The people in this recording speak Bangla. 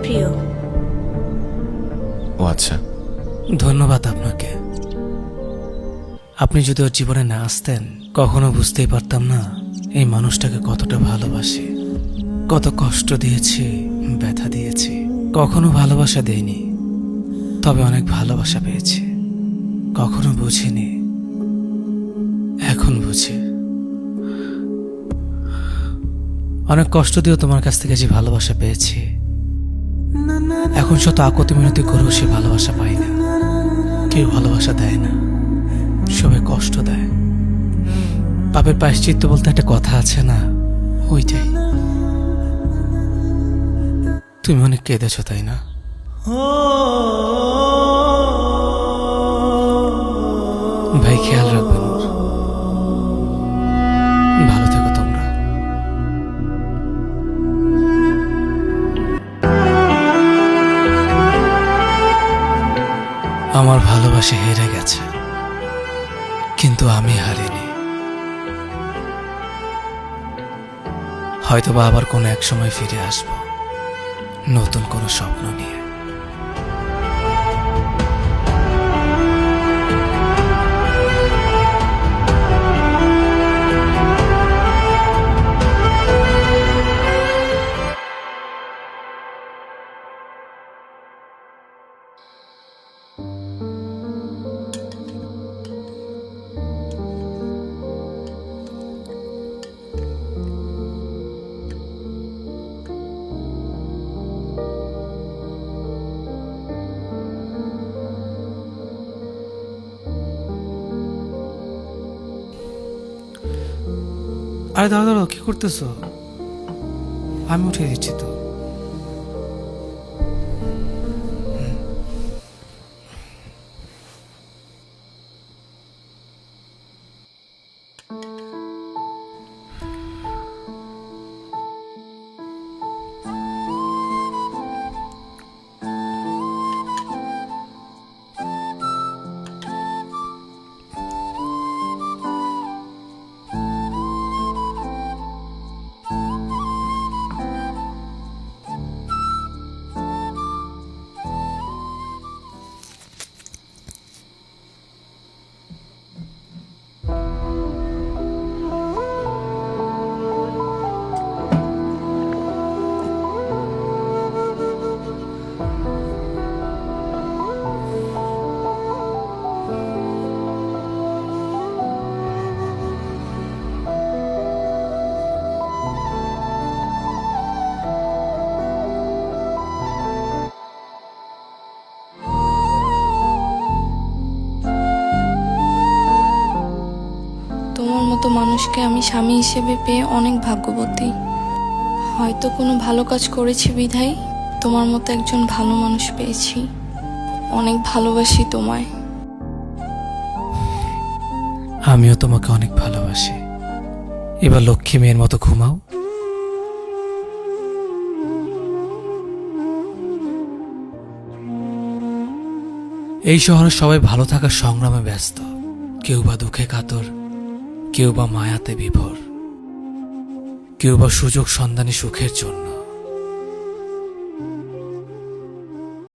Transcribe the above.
প্রিয়। ও আচ্ছা, ধন্যবাদ আপনাকে। আপনি যদি ওর জীবনে না আসতেন কখনো বুঝতেই পারতাম না এই মানুষটাকে কতটা ভালোবাসি, কত কষ্ট দিয়েছি, ব্যথা দিয়েছি। কখনো ভালোবাসা দেইনি, তবে অনেক ভালোবাসা পেয়েছি। কখনো বুঝিনি, এখন বুঝি। অনেক কষ্ট দিয়েও তোমার কাছ থেকে যে ভালোবাসা পেয়েছি, এখন শত আকতি মিনতি করেও সে ভালোবাসা পাই না। কেউ ভালোবাসা দেয় না, সবাই কষ্ট দেয়। পাপের প্রায়শ্চিত্ত বলতে একটা কথা আছে না, ওইটাই। তুমি অনেক কেঁদেছো, তাই না? ভাই, খেয়াল রাখবেন ওর। ভালো থেকো তোমরা। আমার ভালোবাসা হেরে গেছে, কিন্তু আমি হারিনি। হয়তোবা আবার কোনো এক সময় ফিরে আসবো, নতুন কোনো স্বপ্ন নিয়ে। আরে দাঁড়াও দাঁড়াও, কি করতেছো? আমি উঠিয়ে দিচ্ছি তো। তোমার মতো মানুষকে আমি স্বামী হিসেবে পেয়ে অনেক ভাগ্যবতী। হয়তো কোনো ভালো কাজ করেছি বিধায় তোমার মতো একজন ভালো মানুষ পেয়েছি। অনেক ভালোবাসি তোমায়। আমিও তোমাকে অনেক ভালোবাসি। এবার লক্ষ্মী মেয়ের মতো ঘুমাও। এই শহরে সবাই ভালো থাকার সংগ্রামে ব্যস্ত, কেউ বা দুঃখে কাতর, কেউ বা মায়াতে বিভোর, কেউ বা সুযোগ সন্ধানী সুখের জন্য।